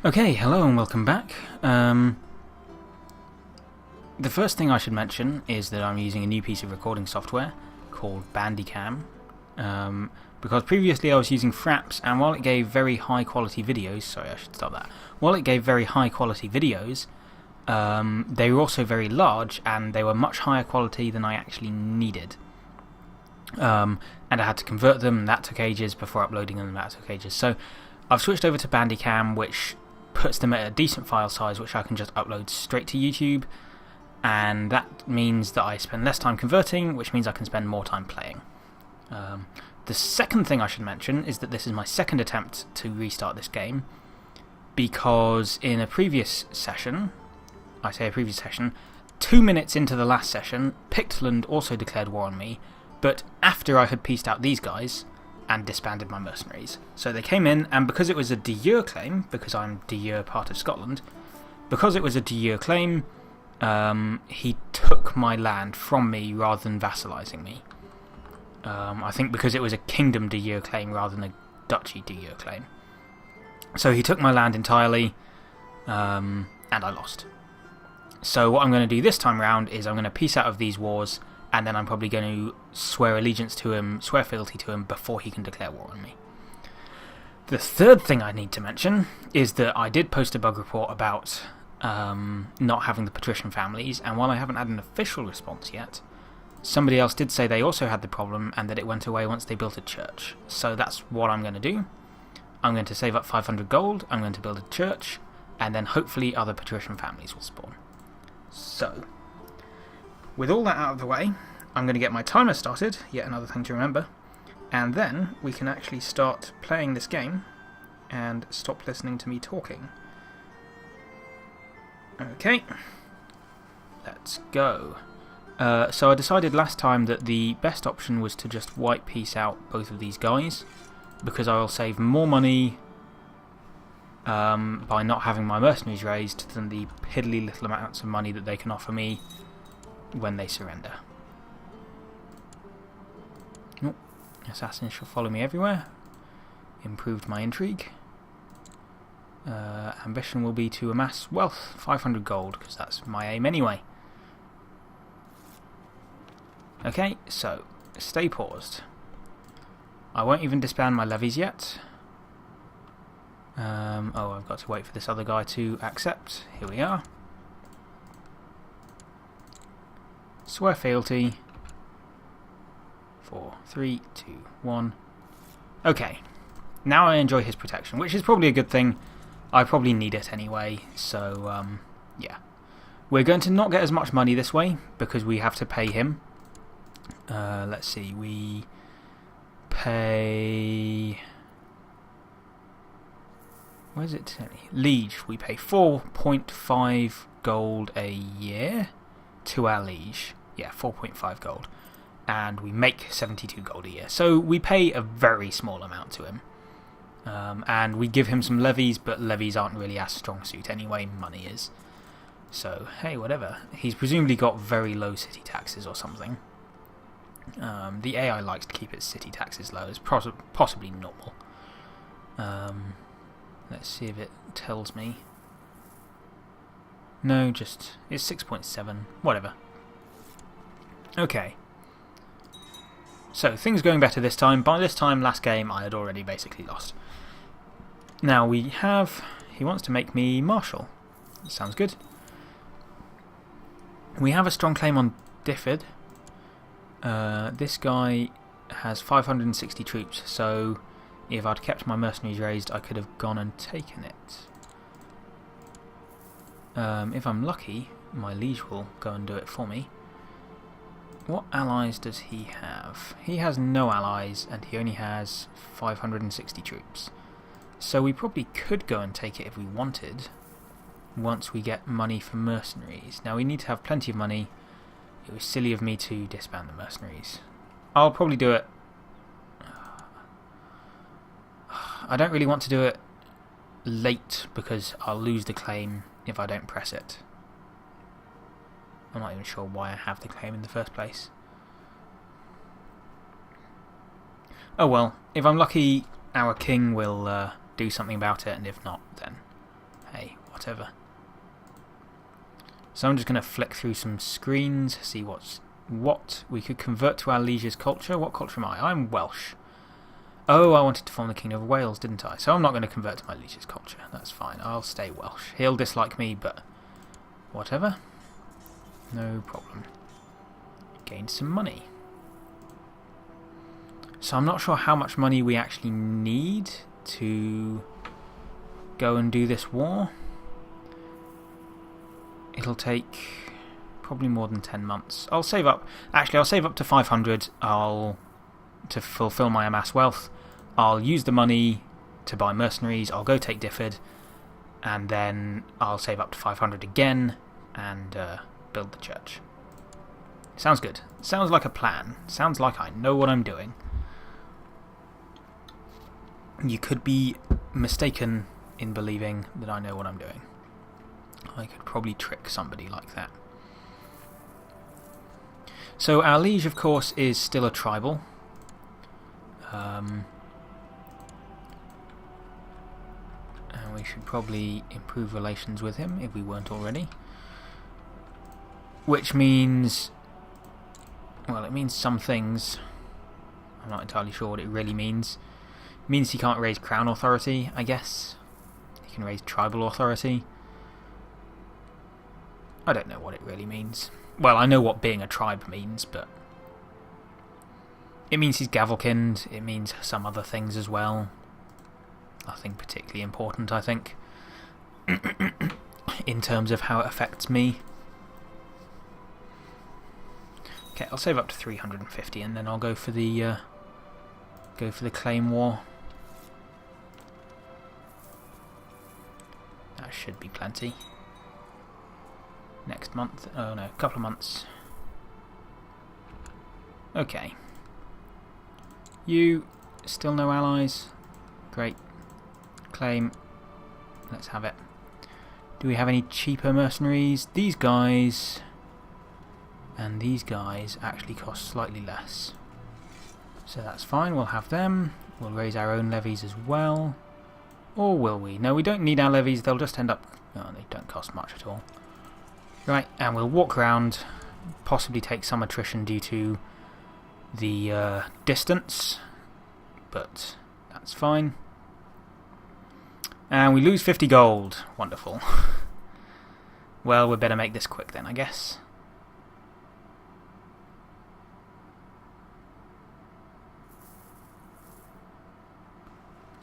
Okay, hello and welcome back. The first thing I should mention is that I'm using a new piece of recording software called Bandicam, because previously I was using Fraps, and while it gave very high quality videos, sorry I should stop that, while it gave very high quality videos, they were also very large and they were much higher quality than I actually needed. And I had to convert them, and that took ages before uploading them, and that took ages. So I've switched over to Bandicam, which puts them at a decent file size which I can just upload straight to YouTube, and that means that I spend less time converting, which means I can spend more time playing. The second thing I should mention is that this is my second attempt to restart this game, because in a previous session, 2 minutes into the last session, Pictland also declared war on me, but after I had pieced out these guys and disbanded my mercenaries. So they came in, and because it was a de jure claim, because I'm de jure part of Scotland, because it was a de jure claim, he took my land from me rather than vassalising me. I think because it was a kingdom de jure claim rather than a duchy de jure claim. So he took my land entirely, and I lost. So what I'm going to do this time round is I'm going to piece out of these wars, and then I'm probably going to swear allegiance to him, swear fealty to him before he can declare war on me. The third thing I need to mention is that I did post a bug report about not having the patrician families, and while I haven't had an official response yet, somebody else did say they also had the problem and that it went away once they built a church. So that's what I'm going to do. I'm going to save up 500 gold, I'm going to build a church, and then hopefully other patrician families will spawn. So, with all that out of the way, I'm going to get my timer started, yet another thing to remember, and then we can actually start playing this game and stop listening to me talking. Okay, let's go. So I decided last time that the best option was to just white piece out both of these guys, because I will save more money by not having my mercenaries raised than the piddly little amounts of money that they can offer me when they surrender. Oh, assassins shall follow me everywhere. Improved my intrigue. Ambition will be to amass wealth, 500 gold, because that's my aim anyway. Okay, so stay paused. I won't even disband my levies yet. Oh, I've got to wait for this other guy to accept. Here we are. Swear fealty. 4, 3, 2, 1. Okay. Now I enjoy his protection, which is probably a good thing. I probably need it anyway, so yeah. We're going to not get as much money this way because we have to pay him. Let's see, we pay... Where's it? Liege. We pay 4.5 gold a year to our liege. Yeah, 4.5 gold. And we make 72 gold a year. So we pay a very small amount to him. And we give him some levies, but levies aren't really our strong suit anyway. Money is. So, hey, whatever. He's presumably got very low city taxes or something. The AI likes to keep its city taxes low. It's possibly normal. Let's see if it tells me. No, just... It's 6.7. Whatever. Okay. So, things going better this time. By this time, last game, I had already basically lost. Now, we have... He wants to make me marshal. Sounds good. We have a strong claim on Diffid. This guy has 560 troops, so... If I'd kept my mercenaries raised, I could have gone and taken it. If I'm lucky, my liege will go and do it for me. What allies does he have? He has no allies, and he only has 560 troops. So we probably could go and take it if we wanted, once we get money for mercenaries. Now we need to have plenty of money. It was silly of me to disband the mercenaries. I'll probably do it. I don't really want to do it late because I'll lose the claim if I don't press it. I'm not even sure why I have the claim in the first place. Oh well, if I'm lucky, our king will do something about it, and if not, then hey, whatever. So I'm just going to flick through some screens, see what we could convert to our liege's culture. What culture am I? I'm Welsh. Oh, I wanted to form the Kingdom of Wales, didn't I? So I'm not going to convert to my liege's culture. That's fine. I'll stay Welsh. He'll dislike me, but whatever. No problem. Gain some money. So I'm not sure how much money we actually need to go and do this war. It'll take probably more than 10 months. I'll save up. Actually, I'll save up to 500. To fulfill my amass wealth. I'll use the money to buy mercenaries. I'll go take Difford, and then I'll save up to 500 again and build the church. Sounds good. Sounds like a plan. Sounds like I know what I'm doing. You could be mistaken in believing that I know what I'm doing. I could probably trick somebody like that. So our liege, of course, is still a tribal. And we should probably improve relations with him if we weren't already. Which means... well, it means some things. I'm not entirely sure what it really means. It means he can't raise crown authority, I guess. He can raise tribal authority. I don't know what it really means. Well, I know what being a tribe means, but... it means he's gavelkind. It means some other things as well. Nothing particularly important, I think. In terms of how it affects me. Okay, I'll save up to 350 and then I'll go for the claim war. That should be plenty. Next month. Oh no, a couple of months. Okay. You still no allies? Great. Claim. Let's have it. Do we have any cheaper mercenaries? These guys and these guys actually cost slightly less. So that's fine, we'll have them. We'll raise our own levies as well. Or will we? No, we don't need our levies, they'll just end up... oh, they don't cost much at all. Right, and we'll walk around, possibly take some attrition due to the distance, but that's fine. And we lose 50 gold. Wonderful. Well, we'd better make this quick then, I guess.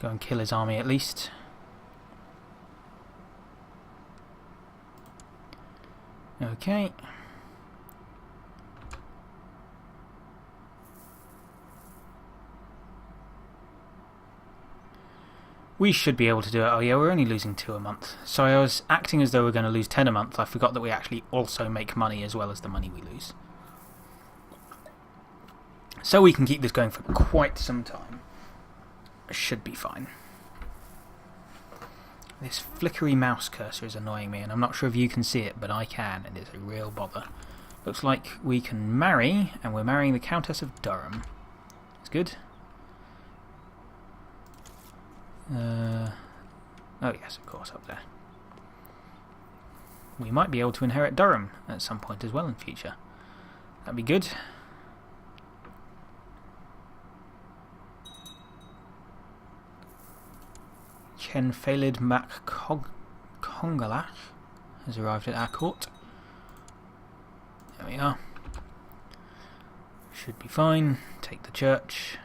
Go and kill his army at least. Okay. We should be able to do it. Oh yeah, we're only losing 2 a month. Sorry, I was acting as though we're going to lose 10 a month. I forgot that we actually also make money as well as the money we lose. So we can keep this going for quite some time. Should be fine. This flickery mouse cursor is annoying me, and I'm not sure if you can see it, but I can, and it's a real bother. Looks like we can marry, and we're marrying the Countess of Durham. That's good. Oh yes, of course, up there. We might be able to inherit Durham at some point as well in future. That'd be good. Cenfalid Mac Congalach has arrived at our court. There we are. Should be fine. Take the church.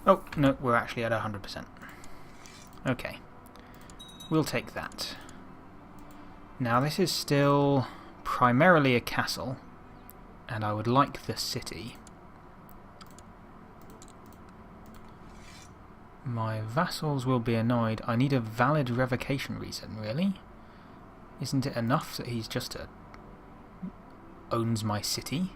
Oh, no, we're actually at 100%. Okay. We'll take that. Now, this is still primarily a castle, and I would like the city. My vassals will be annoyed. I need a valid revocation reason, really? Isn't it enough that he's just owns my city?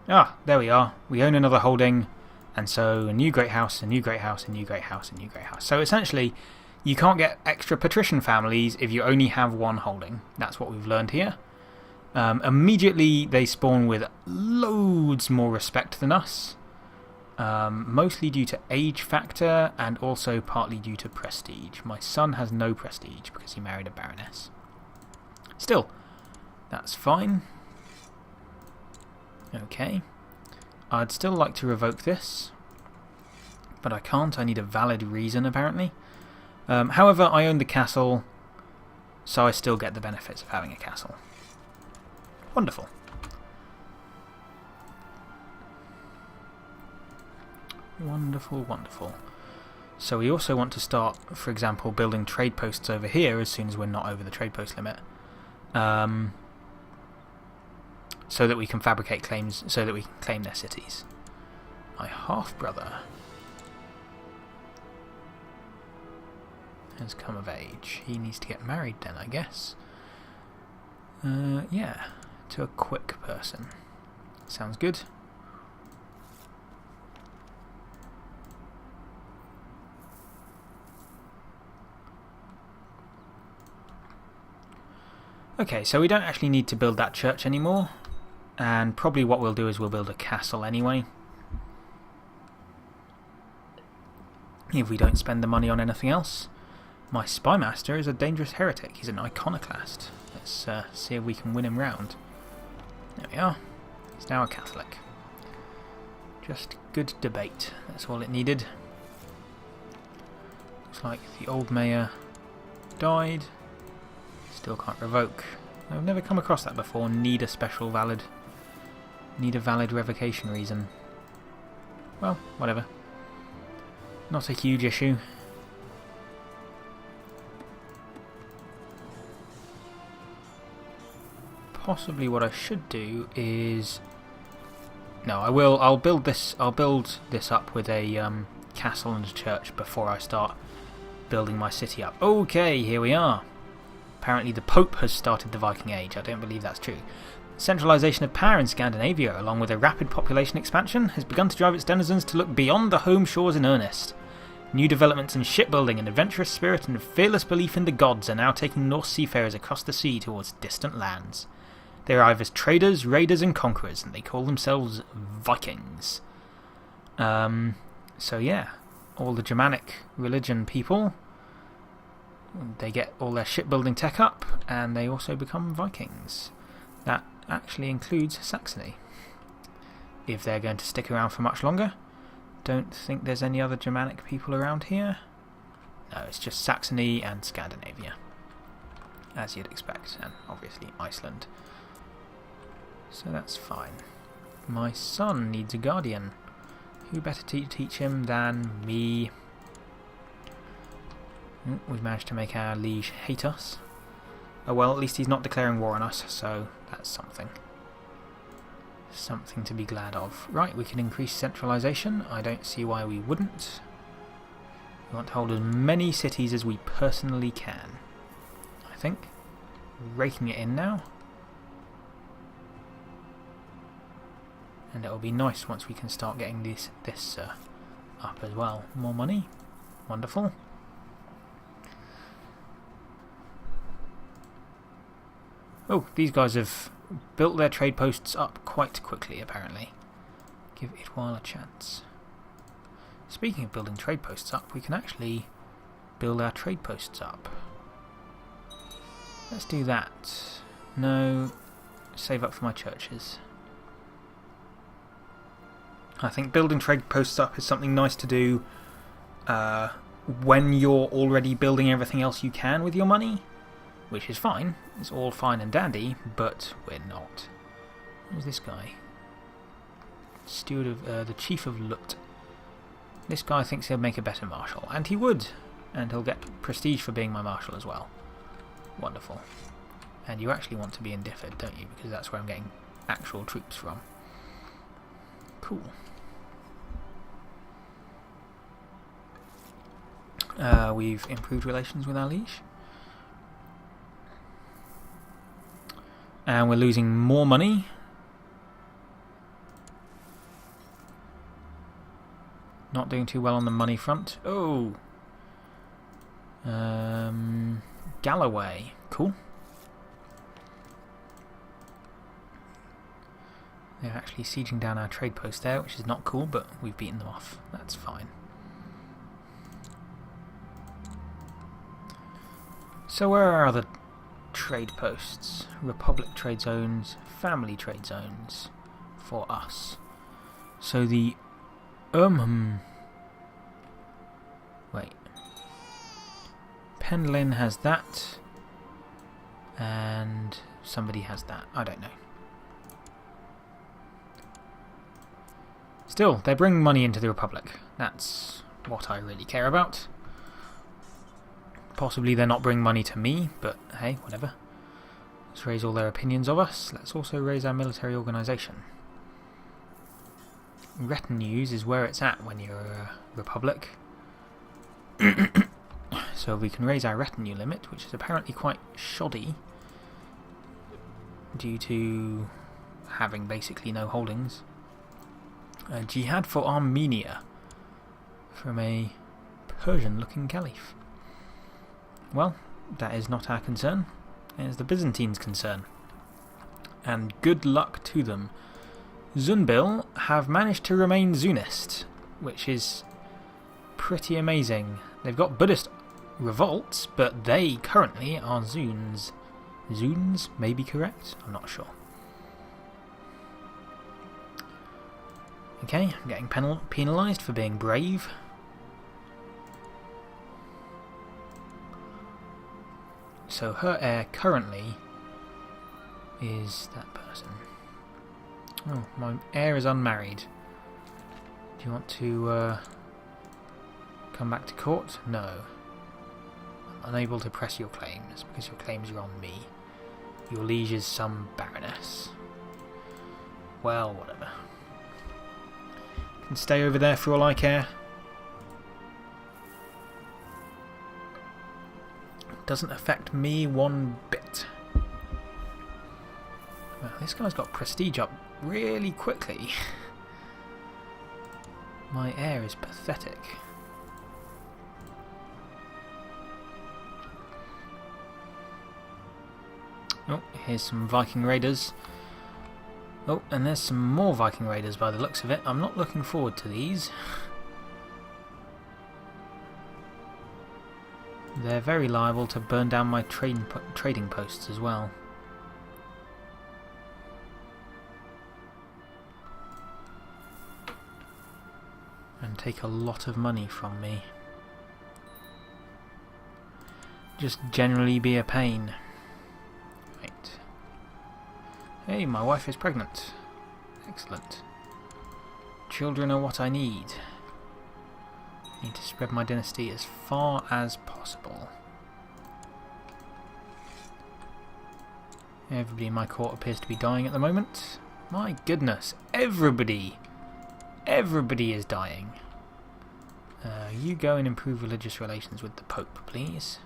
Ah, there we are. We own another holding, and so a new great house, a new great house, a new great house, a new great house. So essentially, you can't get extra patrician families if you only have one holding. That's what we've learned here. Immediately they spawn with loads more respect than us. Mostly due to age factor and also partly due to prestige. My son has no prestige because he married a baroness. Still, that's fine. Okay. I'd still like to revoke this, but I can't. I need a valid reason, apparently. However, I own the castle, so I still get the benefits of having a castle. Wonderful. Wonderful, wonderful. So we also want to start, for example, building trade posts over here as soon as we're not over the trade post limit. So that we can fabricate claims, so that we can claim their cities. My half-brother has come of age. He needs to get married then, I guess. Yeah, to a quick person. Sounds good. Okay, so we don't actually need to build that church anymore. And probably what we'll do is we'll build a castle anyway. If we don't spend the money on anything else. My spymaster is a dangerous heretic. He's an iconoclast. Let's see if we can win him round. There we are. He's now a Catholic. Just good debate. That's all it needed. Looks like the old mayor died. Still can't revoke. I've never come across that before. Need a valid revocation reason. Well, whatever. Not a huge issue. Possibly what I should do is... No, I will. I'll build this up with a castle and a church before I start building my city up. Okay, here we are. Apparently the Pope has started the Viking Age. I don't believe that's true. Centralisation of power in Scandinavia, along with a rapid population expansion, has begun to drive its denizens to look beyond the home shores in earnest. New developments in shipbuilding, an adventurous spirit and a fearless belief in the gods are now taking Norse seafarers across the sea towards distant lands. They arrive as traders, raiders and conquerors, and they call themselves Vikings. So yeah, all the Germanic religion people, they get all their shipbuilding tech up, and they also become Vikings. That actually includes Saxony, if they're going to stick around for much longer. Don't think there's any other Germanic people around here. No, it's just Saxony and Scandinavia, as you'd expect, and obviously Iceland. So that's fine. My son needs a guardian. Who better to teach him than me? We've managed to make our liege hate us. Oh well, at least he's not declaring war on us, so that's something. Something to be glad of. Right, we can increase centralisation. I don't see why we wouldn't. We want to hold as many cities as we personally can, I think. Raking it in now. And it'll be nice once we can start getting this up as well. More money. Wonderful. Oh, these guys have built their trade posts up quite quickly, apparently. Give Idwal a chance. Speaking of building trade posts up, we can actually build our trade posts up. Let's do that. No, save up for my churches. I think building trade posts up is something nice to do when you're already building everything else you can with your money. Which is fine, it's all fine and dandy, but we're not. Who's this guy? Steward of the Chief of Lut. This guy thinks he'll make a better marshal, and he would, and he'll get prestige for being my marshal as well. Wonderful. And you actually want to be in Difford, don't you? Because that's where I'm getting actual troops from. Cool. We've improved relations with our liege. And we're losing more money. Not doing too well on the money front. Oh! Galloway. Cool. They're actually sieging down our trade post there, which is not cool, but we've beaten them off. That's fine. So where are the trade posts? Republic trade zones, family trade zones for us. So the wait. Penlyn has that, and somebody has that. I don't know. Still, they're bringing money into the Republic. That's what I really care about. Possibly they're not bringing money to me, but hey, whatever. Let's raise all their opinions of us. Let's also raise our military organisation. Retinues is where it's at when you're a Republic. So we can raise our retinue limit, which is apparently quite shoddy due to having basically no holdings. Jihad for Armenia from a Persian-looking caliph. Well, that is not our concern. It is the Byzantines' concern. And good luck to them. Zunbil have managed to remain Zunist, which is pretty amazing. They've got Buddhist revolts, but they currently are Zuns. Zuns may be correct? I'm not sure. Okay, I'm getting penalised for being brave. So her heir currently is that person. Oh, my heir is unmarried. Do you want to come back to court? No. I'm unable to press your claims because your claims are on me. Your liege is some baroness. Well, whatever. Can stay over there for all I care. Doesn't affect me one bit. Well, this guy's got prestige up really quickly. My heir is pathetic. Oh, here's some Viking raiders. Oh, and there's some more Viking raiders by the looks of it. I'm not looking forward to these. They're very liable to burn down my trading posts as well. And take a lot of money from me. Just generally be a pain. Right. Hey, my wife is pregnant. Excellent. Children are what I need. Need to spread my dynasty as far as possible. Everybody in my court appears to be dying at the moment. My goodness, everybody! Everybody is dying. You go and improve religious relations with the Pope, please.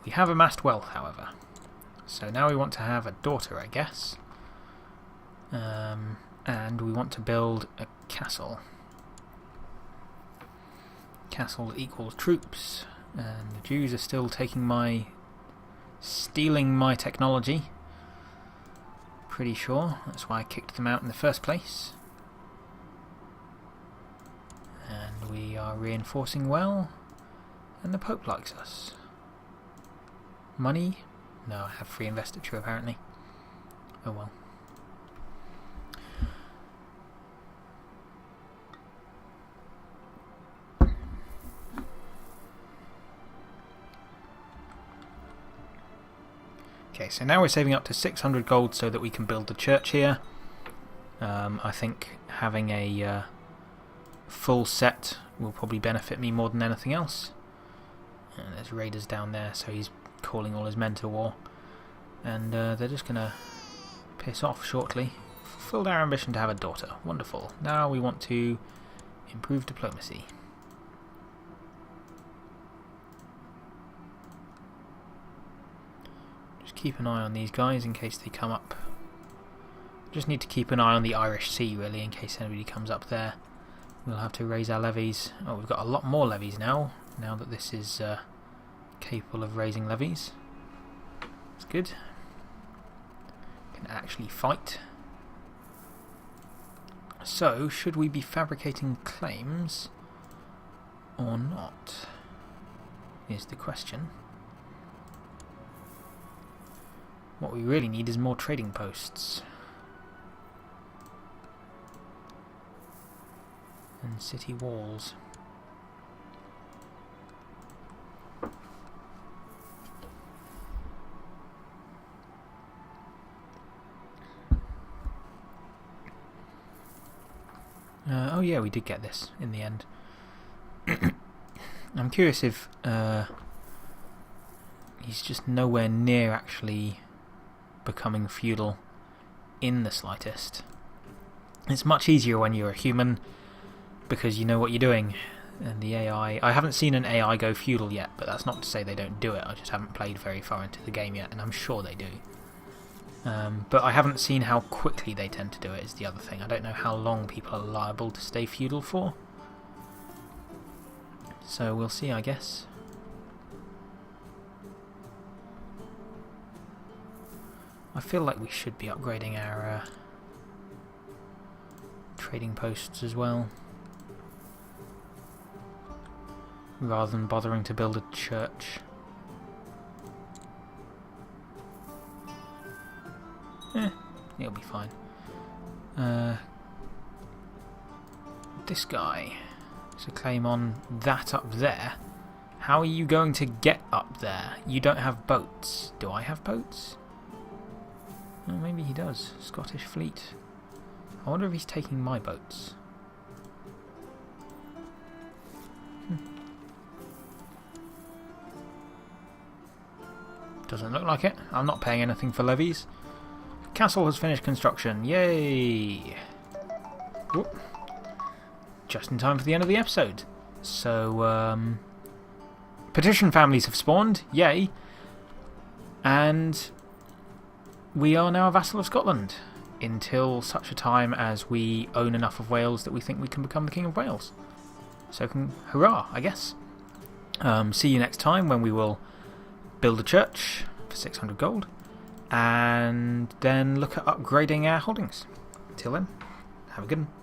We have amassed wealth, however. So now we want to have a daughter, I guess. And we want to build a castle. Castle equals troops, and the Jews are still stealing my technology. Pretty sure that's why I kicked them out in the first place. And we are reinforcing well, and the Pope likes us. Money? No, I have free investiture apparently. Oh well. Okay, so now we're saving up to 600 gold so that we can build the church here. I think having a full set will probably benefit me more than anything else. And there's raiders down there, so he's calling all his men to war. And they're just going to piss off shortly. Fulfilled our ambition to have a daughter. Wonderful. Now we want to improve diplomacy. Keep an eye on these guys in case they come up. Just need to keep an eye on the Irish Sea really in case anybody comes up there. We'll have to raise our levies. Oh, we've got a lot more levies now that this is capable of raising levies. It's good. Can actually fight. So, should we be fabricating claims or not? Is the question. What we really need is more trading posts. And city walls. Oh yeah, we did get this in the end. I'm curious if he's just nowhere near actually becoming feudal in the slightest. It's much easier when you're a human because you know what you're doing. And the AI... I haven't seen an AI go feudal yet, but that's not to say they don't do it. I just haven't played very far into the game yet, and I'm sure they do. But I haven't seen how quickly they tend to do it is the other thing. I don't know how long people are liable to stay feudal for. So we'll see, I guess. I feel like we should be upgrading our trading posts as well, rather than bothering to build a church. It'll be fine. This guy has a claim on that up there. How are you going to get up there? You don't have boats. Do I have boats? Oh, maybe he does. Scottish fleet. I wonder if he's taking my boats. Doesn't look like it. I'm not paying anything for levies. Castle has finished construction. Yay! Whoop. Just in time for the end of the episode. So, petition families have spawned. Yay! And we are now a vassal of Scotland until such a time as we own enough of Wales that we think we can become the King of Wales. So, hurrah, I guess. See you next time when we will build a church for 600 gold and then look at upgrading our holdings. Till then, have a good one.